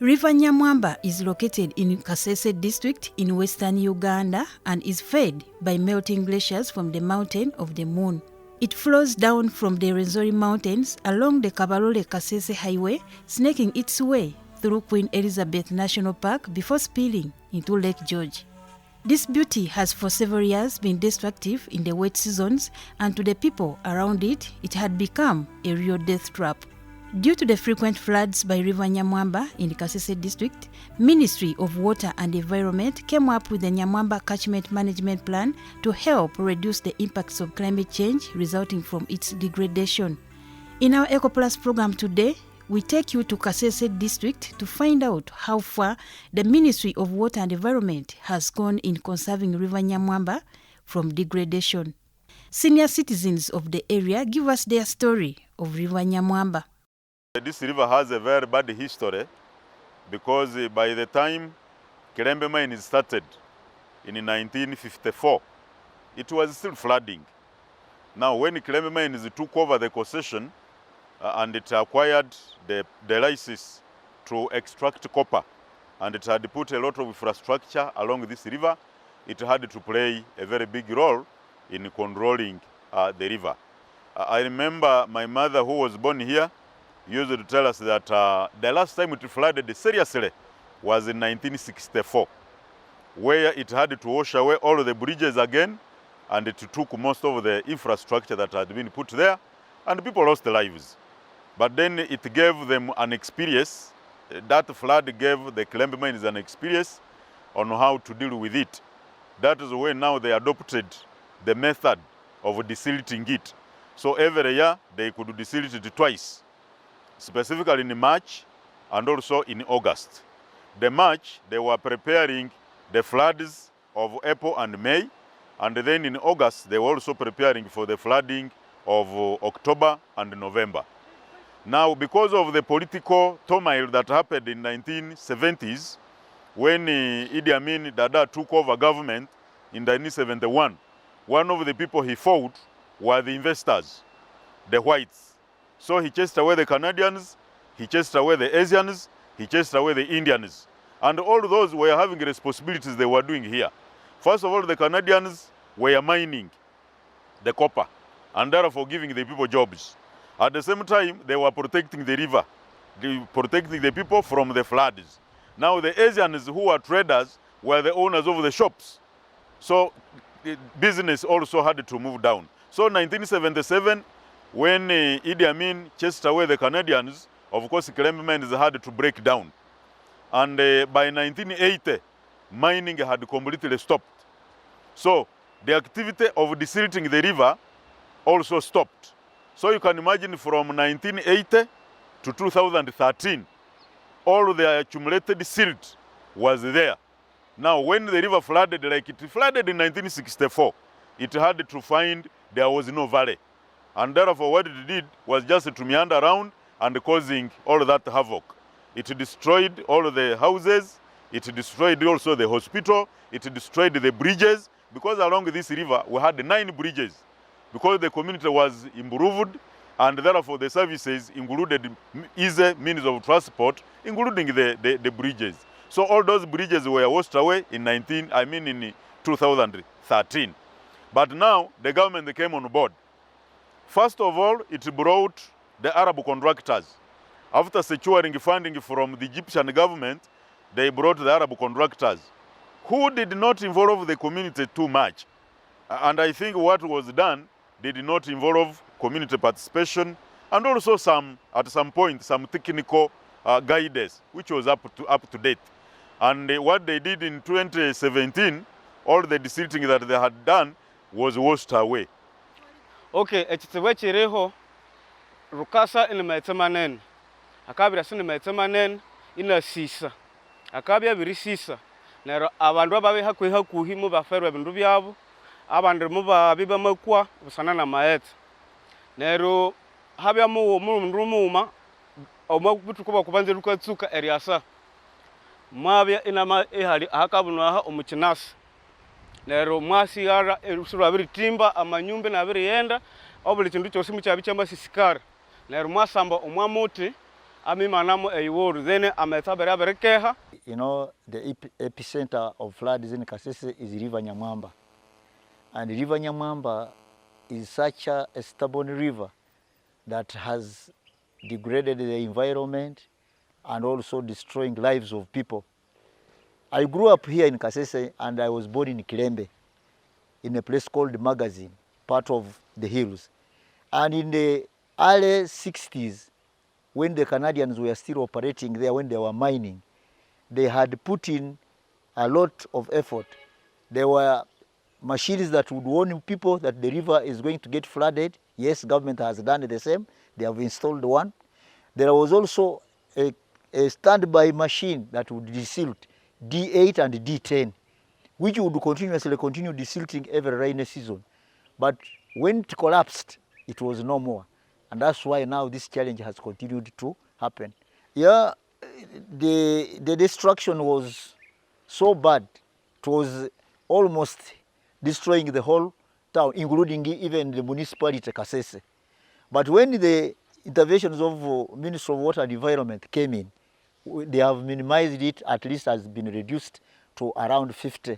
River Nyamwamba is located in Kasese district in western Uganda and is fed by melting glaciers from the Mountain of the Moon. It flows down from the Rwenzori Mountains along the Kabarole-Kasese Highway, snaking its way through Queen Elizabeth National Park before spilling into Lake George. This beauty has for several years been destructive in the wet seasons, and to the people around it, it had become a real death trap. Due to the frequent floods by River Nyamwamba in the Kasese district, Ministry of Water and Environment came up with the Nyamwamba Catchment Management Plan to help reduce the impacts of climate change resulting from its degradation. In our EcoPlus program today, we take you to Kasese district to find out how far the Ministry of Water and Environment has gone in conserving River Nyamwamba from degradation. Senior citizens of the area give us their story of River Nyamwamba. This river has a very bad history because by the time Kirembe mine started in 1954, it was still flooding. Now when Kirembe mine took over the concession and it acquired the license to extract copper, and it had put a lot of infrastructure along this river, it had to play a very big role in controlling the river. I remember my mother, who was born here, used to tell us that the last time it flooded seriously was in 1964, where it had to wash away all the bridges again, and it took most of the infrastructure that had been put there, and people lost their lives. But then it gave them an experience. That flood gave the Kirembe mines an experience on how to deal with it. That is when now they adopted the method of desilting it. So every year they could desilt it twice, specifically in March and also in August. The March, they were preparing the floods of April and May, and then in August, they were also preparing for the flooding of October and November. Now, because of the political turmoil that happened in 1970s, when Idi Amin Dada took over government in 1971, one of the people he fought were the investors, the whites. So he chased away the Canadians, he chased away the Asians, he chased away the Indians. And all those were having responsibilities they were doing here. First of all, the Canadians were mining the copper and therefore giving the people jobs. At the same time, they were protecting the river, protecting the people from the floods. Now the Asians, who were traders, were the owners of the shops. So the business also had to move down. So 1977, when Idi Amin chased away the Canadians, of course, Kirembe mines had to break down. And by 1980, mining had completely stopped. So the activity of desilting the river also stopped. So you can imagine from 1980 to 2013, all the accumulated silt was there. Now, when the river flooded, like it flooded in 1964, it had to find there was no valley. And therefore, what it did was just to meander around and causing all that havoc. It destroyed all the houses, it destroyed also the hospital, it destroyed the bridges, because along this river we had 9 bridges. Because the community was improved, and therefore the services included easy means of transport, including the bridges. So all those bridges were washed away in 2013. But now the government came on board. First of all, it brought the Arab contractors. After securing funding from the Egyptian government, they brought the Arab contractors, who did not involve the community too much. And I think what was done did not involve community participation, and also at some point, some technical guidance, which was up to date. And what they did in 2017, all the desilting that they had done was washed away. Okay, ekitiwechireho rukasa ina maitamanen. Akabira sina maitamanen ina sisa. Akabya biri sisa. Nero abandu ababe hakuhi mu baferwa bindu byabo. Abandu mu babiba makwa busana na maete. Nero habya mu ndrumuma omakutukuba kubanze rukatsuka eriasa. Mabya ina ma ehali hakabunwa ha omukinasi. nero mwasigara erusuru abiritimba amanyumba nabiriyenda obuli kindu kyosi mukyabi kyamasisikara nero mwasamba omwamuti amimanamo eiworu then amethabere abirikeha. You know, the epicenter of floods in Kasese is River Nyamwamba. And River Nyamwamba is such a stubborn river that has degraded the environment and also destroying lives of people. I grew up here in Kasese and I was born in Kilembe, in a place called Magazine, part of the hills. And in the early 60s, when the Canadians were still operating there, when they were mining, they had put in a lot of effort. There were machines that would warn people that the river is going to get flooded. Yes, government has done the same. They have installed one. There was also a standby machine that would desilt D8 and D10, which would continuously continue desilting every rainy season. But when it collapsed, it was no more. And that's why now this challenge has continued to happen. Yeah, the destruction was so bad, it was almost destroying the whole town, including even the municipality Kasese. But when the interventions of Ministry of Water and Environment came in, they have minimized it, at least has been reduced to around 50%,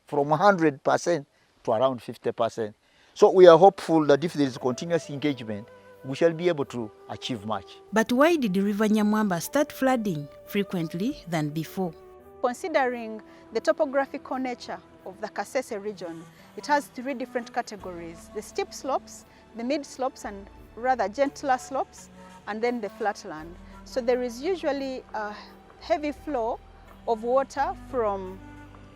from 100% to around 50%. So we are hopeful that if there is continuous engagement, we shall be able to achieve much. But why did the River Nyamwamba start flooding frequently than before? Considering the topographical nature of the Kasese region, it has three different categories: the steep slopes, the mid slopes and rather gentler slopes, and then the flatland. So there is usually a heavy flow of water from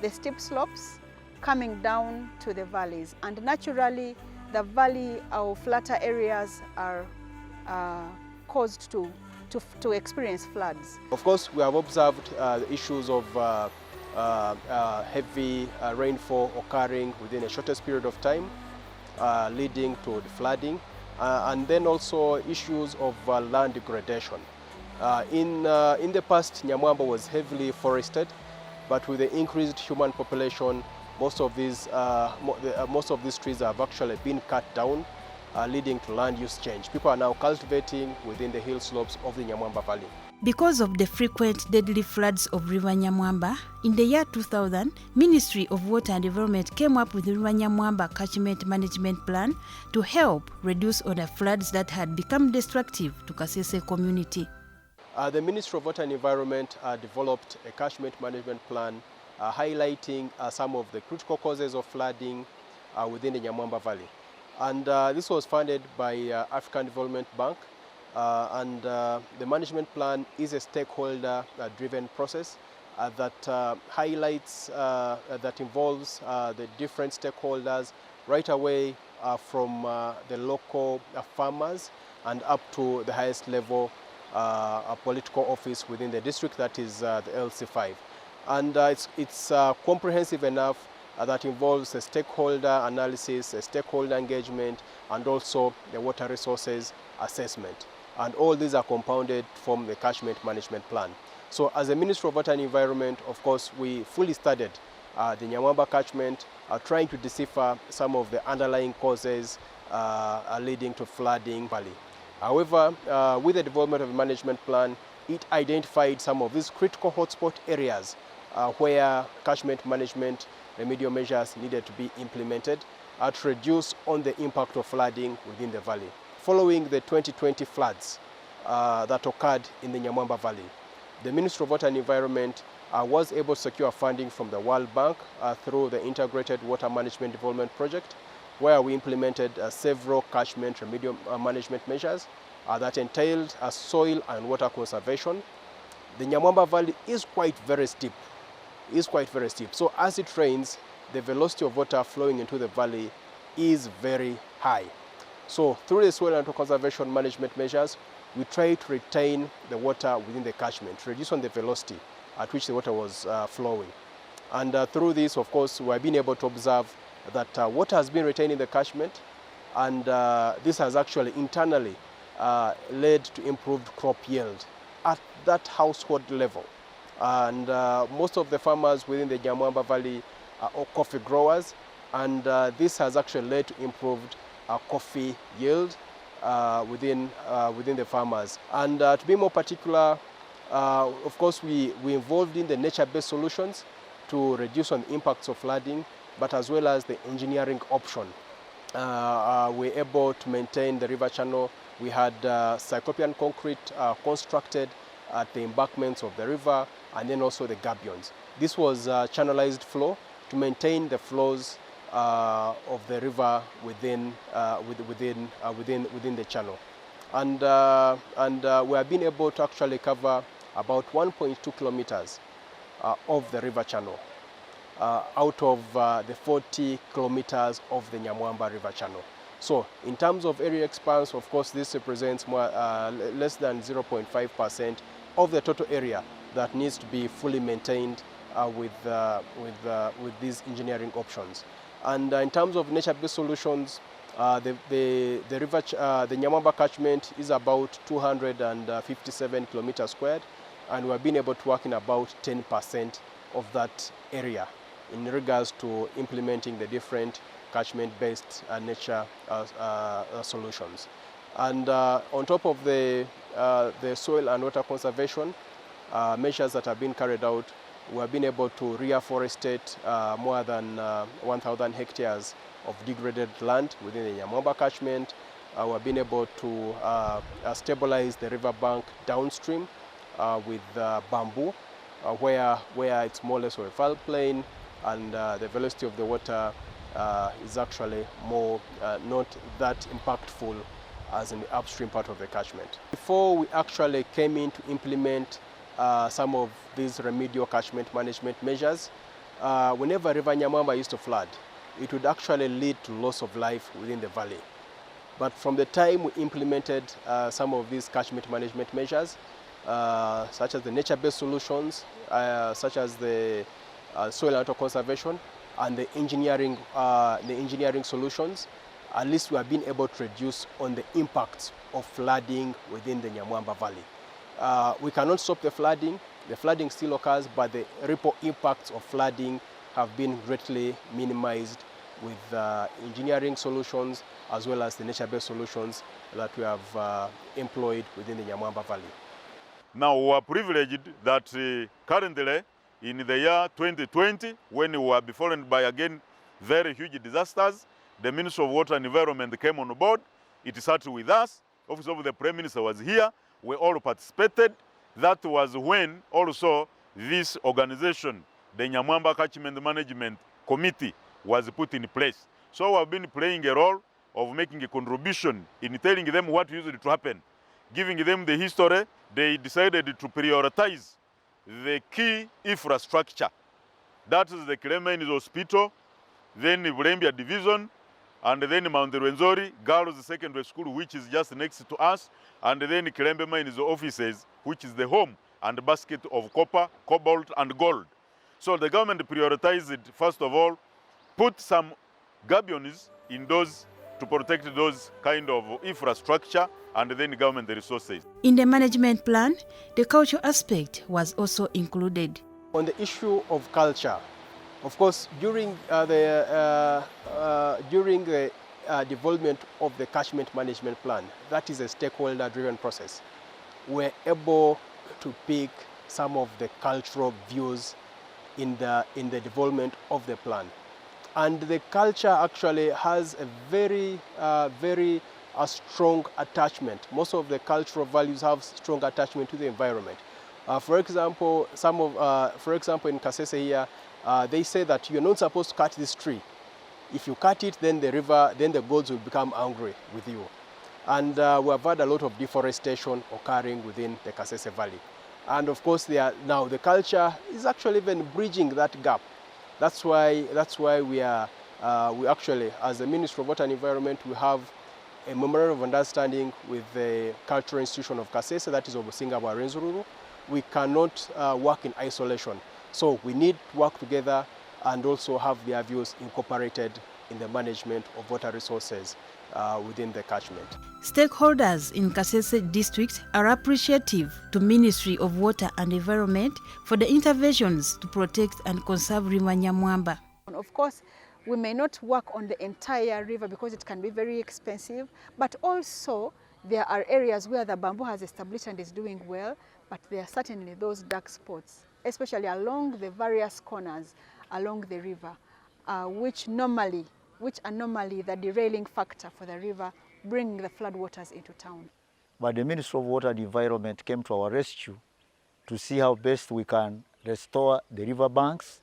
the steep slopes coming down to the valleys, and naturally the valley or flatter areas are caused to experience floods. Of course, we have observed the issues of heavy rainfall occurring within a shortest period of time, leading to the flooding, and then also issues of land degradation. In the past, Nyamwamba was heavily forested, but with the increased human population, most of these trees have actually been cut down, leading to land use change. People are now cultivating within the hill slopes of the Nyamwamba Valley. Because of the frequent deadly floods of River Nyamwamba, in the year 2000, Ministry of Water and Environment came up with the River Nyamwamba Catchment Management Plan to help reduce other floods that had become destructive to Kasese community. The Ministry of Water and Environment developed a catchment management plan highlighting some of the critical causes of flooding within the Nyamwamba Valley. And this was funded by African Development Bank, and the management plan is a stakeholder-driven process that highlights, that involves the different stakeholders right away from the local farmers and up to the highest level political office within the district, that is the LC5. And it's comprehensive enough that involves a stakeholder analysis, a stakeholder engagement, and also the water resources assessment. And all these are compounded from the catchment management plan. So as a Ministry of Water and Environment, of course, we fully studied the Nyamwamba catchment, trying to decipher some of the underlying causes leading to flooding valley. However, with the development of a management plan, it identified some of these critical hotspot areas where catchment management remedial measures needed to be implemented to reduce on the impact of flooding within the valley. Following the 2020 floods that occurred in the Nyamwamba Valley, the Ministry of Water and Environment was able to secure funding from the World Bank through the Integrated Water Management Development Project, where we implemented several catchment remedial management measures that entailed soil and water conservation. The Nyamwamba Valley is quite very steep. So as it rains, the velocity of water flowing into the valley is very high. So through the soil and water conservation management measures, we try to retain the water within the catchment, reduce on the velocity at which the water was flowing. And through this, of course, we have been able to observe that water has been retained in the catchment, and this has actually internally led to improved crop yield at that household level. And most of the farmers within the Nyamwamba Valley or coffee growers, and this has actually led to improved coffee yield within the farmers. And to be more particular, of course, we involved in the nature-based solutions to reduce on the impacts of flooding, but as well as the engineering option. We're able to maintain the river channel. We had cyclopean concrete constructed at the embankments of the river, and then also the gabions. This was channelized flow to maintain the flows of the river within the channel, and we have been able to actually cover about 1.2 kilometers of the river channel out of the 40 kilometers of the Nyamwamba river channel. So in terms of area expanse, of course, this represents more, less than 0.5% of the total area that needs to be fully maintained with these engineering options. And in terms of nature-based solutions, the Nyamwamba catchment is about 257 kilometers squared, and we've been able to work in about 10% of that area in regards to implementing the different catchment-based nature solutions. And on top of the soil and water conservation measures that have been carried out, we have been able to reforestate more than 1,000 hectares of degraded land within the Nyamwamba catchment. We have been able to stabilize the riverbank downstream with bamboo, where it's more or less of a floodplain, and the velocity of the water is actually more not that impactful as in the upstream part of the catchment. Before we actually came in to implement some of these remedial catchment management measures, whenever River Nyamwamba used to flood, it would actually lead to loss of life within the valley. But from the time we implemented some of these catchment management measures, such as the nature-based solutions, such as the soil and water conservation, and the engineering solutions, at least we have been able to reduce on the impacts of flooding within the Nyamwamba Valley. We cannot stop the flooding still occurs, but the ripple impacts of flooding have been greatly minimized with engineering solutions as well as the nature-based solutions that we have employed within the Nyamwamba Valley. Now we are privileged that currently in the year 2020, when we were befallen by again very huge disasters, the Ministry of Water and Environment came on board. It started with us. Office of the Prime Minister was here. We all participated. That was when also this organization, the Nyamwamba Catchment Management Committee, was put in place. So we have been playing a role of making a contribution in telling them what used to happen, giving them the history. They decided to prioritize the key infrastructure. That is the Kiremainis Hospital, then Bulembia Division, and then Mount Rwenzori Girls Secondary School, which is just next to us, and then Kirembe Mines offices, which is the home and basket of copper, cobalt, and gold. So the government prioritized, first of all, put some gabions in those to protect those kind of infrastructure, and then government resources. In the management plan, the cultural aspect was also included. On the issue of culture, of course, during the development of the catchment management plan, that is a stakeholder-driven process, we're able to pick some of the cultural views in the development of the plan. And the culture actually has a very strong attachment. Most of the cultural values have strong attachment to the environment. For example, in Kasese here, they say that you're not supposed to cut this tree. If you cut it, then the gods will become angry with you. And we have had a lot of deforestation occurring within the Kasese Valley. And of course, now the culture is actually even bridging that gap. That's why we actually, as the Ministry of Water and Environment, we have a memorandum of understanding with the cultural institution of Kasese, that is Obusingabwa Rwenzururu. We cannot work in isolation. So we need to work together and also have their views incorporated in the management of water resources within the catchment. Stakeholders in Kasese district are appreciative to Ministry of Water and Environment for the interventions to protect and conserve River Nyamwamba. Of course, we may not work on the entire river because it can be very expensive, but also there are areas where the bamboo has established and is doing well, but there are certainly those dark spots, especially along the various corners along the river, which are normally the derailing factor for the river, bringing the floodwaters into town. But the Ministry of Water and Environment came to our rescue to see how best we can restore the river banks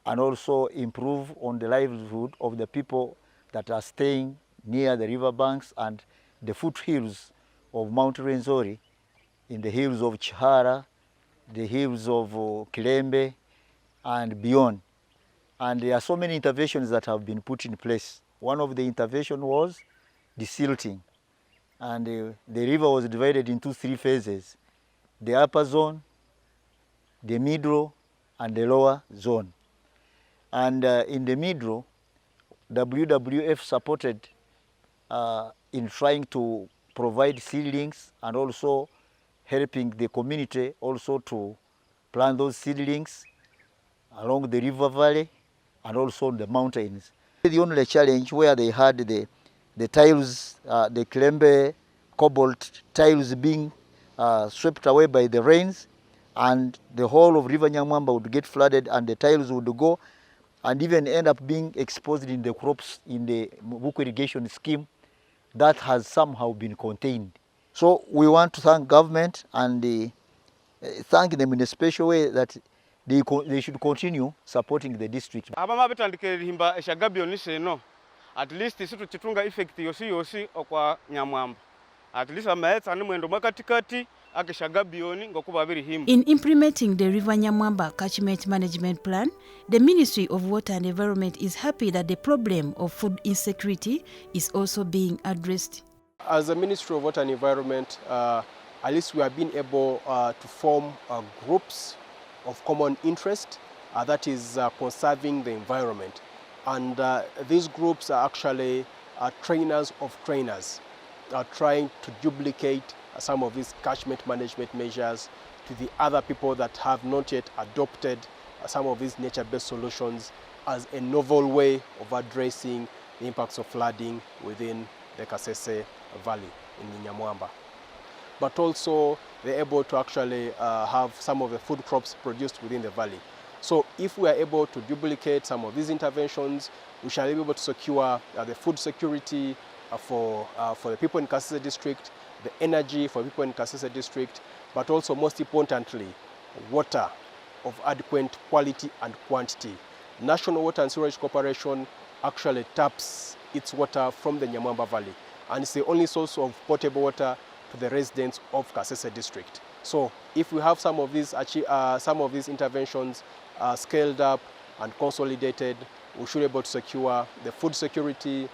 and also improve on the livelihood of the people that are staying near the river banks and the foothills of Mount Rwenzori, in the hills of Chihara, the hills of Kilembe and beyond. And there are so many interventions that have been put in place. One of the interventions was desilting. And the river was divided into 3 phases: the upper zone, the middle, and the lower zone. And in the middle, WWF supported in trying to provide seedlings and also helping the community also to plant those seedlings along the river valley and also the mountains. The only challenge where they had the tiles, the Kilembe cobalt tiles being swept away by the rains, and the whole of River Nyamwamba would get flooded and the tiles would go and even end up being exposed in the crops in the Mubuku irrigation scheme. That has somehow been contained. So we want to thank government and thank them in a special way that they should continue supporting the district. Abama betandike himba eshagabyo niseno. At least isitu chitunga effect yosi okwa Nyamwamba. At least amaetsa ni mwendo makatikati akeshagabioni ngokuba abiri himba. In implementing the River Nyamwamba Catchment Management Plan, the Ministry of Water and Environment is happy that the problem of food insecurity is also being addressed. As a Ministry of Water and Environment, at least we have been able to form groups of common interest, that is conserving the environment. And these groups are actually trainers of trainers, trying to duplicate some of these catchment management measures to the other people that have not yet adopted some of these nature-based solutions as a novel way of addressing the impacts of flooding within the Kasese Valley in Nyamwamba. But also they're able to actually have some of the food crops produced within the valley. So if we are able to duplicate some of these interventions, we shall be able to secure the food security for the people in Kasese district, the energy for people in Kasese district, but also most importantly, water of adequate quality and quantity. National Water and Sewerage Corporation actually taps its water from the Nyamwamba Valley, and it's the only source of potable water to the residents of Kasese district. So if we have some of these interventions scaled up and consolidated, we should be able to secure the food security,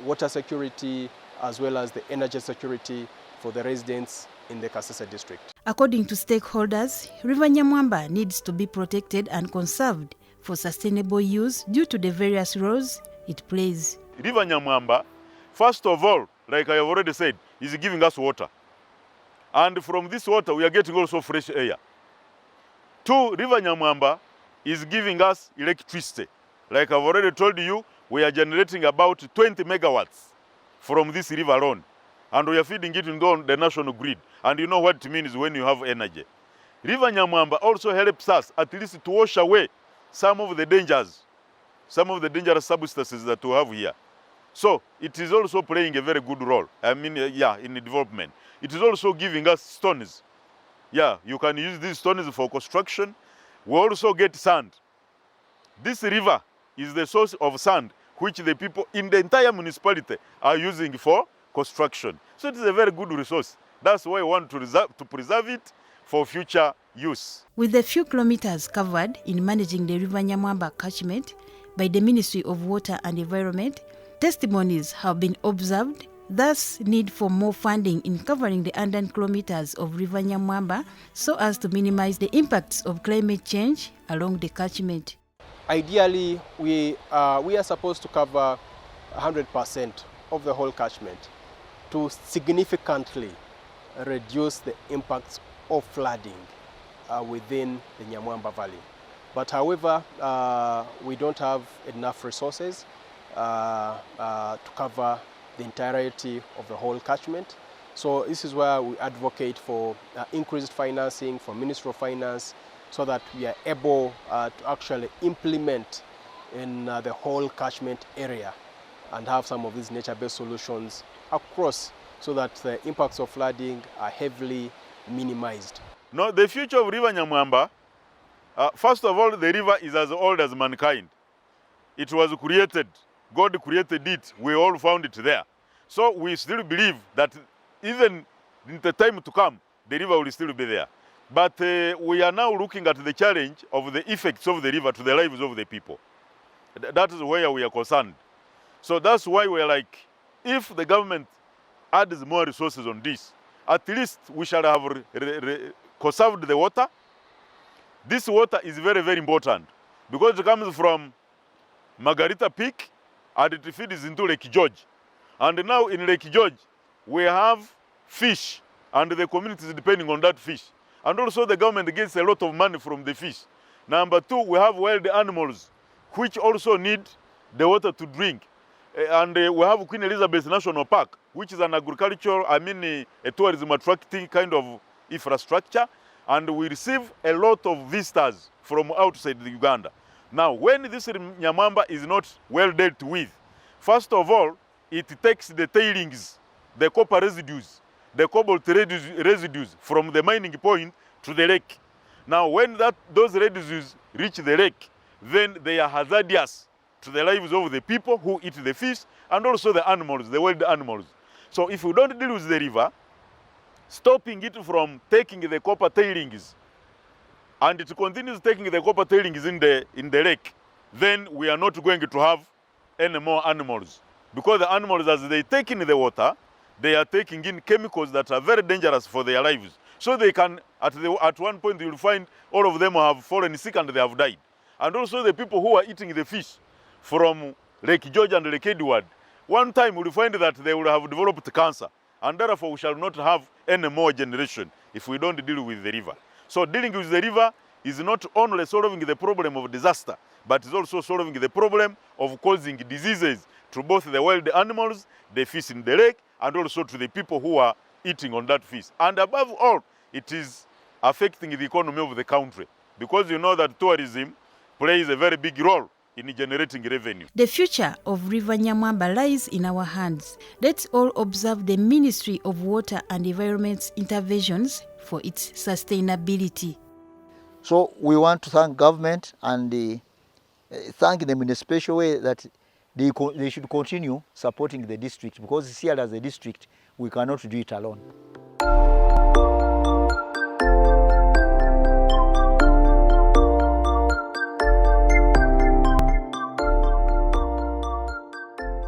water security, as well as the energy security for the residents in the Kasese district. According to stakeholders, River Nyamwamba needs to be protected and conserved for sustainable use due to the various roles it plays. River Nyamwamba, first of all, like I have already said, is giving us water. And from this water, we are getting also fresh air. 2, River Nyamwamba is giving us electricity. Like I've already told you, we are generating about 20 megawatts from this river alone. And we are feeding it into the national grid. And you know what it means when you have energy. River Nyamwamba also helps us at least to wash away some of the dangers, some of the dangerous substances that we have here. So it is also playing a very good role, in the development. It is also giving us stones. Yeah, you can use these stones for construction. We also get sand. This river is the source of sand which the people in the entire municipality are using for construction. So it is a very good resource. That's why we want to preserve it for future use. With the few kilometers covered in managing the River Nyamwamba catchment by the Ministry of Water and Environment, testimonies have been observed, thus need for more funding in covering the 100 kilometers of River Nyamwamba so as to minimize the impacts of climate change along the catchment. Ideally, we are supposed to cover 100% of the whole catchment to significantly reduce the impacts of flooding within the Nyamwamba Valley. But however, we don't have enough resources to cover the entirety of the whole catchment. So this is where we advocate for increased financing from Ministry of Finance so that we are able to actually implement in the whole catchment area and have some of these nature-based solutions across so that the impacts of flooding are heavily minimized. Now, the future of River Nyamwamba, first of all, the river is as old as mankind. It was created. God created it. We all found it there. So we still believe that even in the time to come, the river will still be there. But we are now looking at the challenge of the effects of the river to the lives of the people. That is where we are concerned. So that's why we're like, if the government adds more resources on this, at least we shall have conserved the water. This water is very, very important because it comes from Margarita Peak and it feeds into Lake George. And now in Lake George, we have fish and the community is depending on that fish. And also the government gets a lot of money from the fish. Number two, we have wild animals which also need the water to drink. And we have Queen Elizabeth National Park, which is an agricultural, a tourism attracting kind of infrastructure. And we receive a lot of visitors from outside Uganda. Now, when this Nyamwamba is not well dealt with, first of all, it takes the tailings, the copper residues, the cobalt residues from the mining point to the lake. Now, when those residues reach the lake, then they are hazardous to the lives of the people who eat the fish and also the animals, the wild animals. So if we don't deal with the river, stopping it from taking the copper tailings, and it continues taking the copper tailings in the lake, then we are not going to have any more animals. Because the animals, as they take in the water, they are taking in chemicals that are very dangerous for their lives. So they can, at one point, you'll find all of them have fallen sick and they have died. And also the people who are eating the fish from Lake George and Lake Edward, one time we'll find that they will have developed cancer. And therefore we shall not have any more generation if we don't deal with the river. So dealing with the river is not only solving the problem of disaster, but is also solving the problem of causing diseases to both the wild animals, the fish in the lake, and also to the people who are eating on that fish. And above all, it is affecting the economy of the country, because you know that tourism plays a very big role in generating revenue. The future of River Nyamwamba lies in our hands. Let's all observe the Ministry of Water and Environment's interventions for its sustainability. So we want to thank government and thank them in a special way that they should continue supporting the district, because here as a district, we cannot do it alone.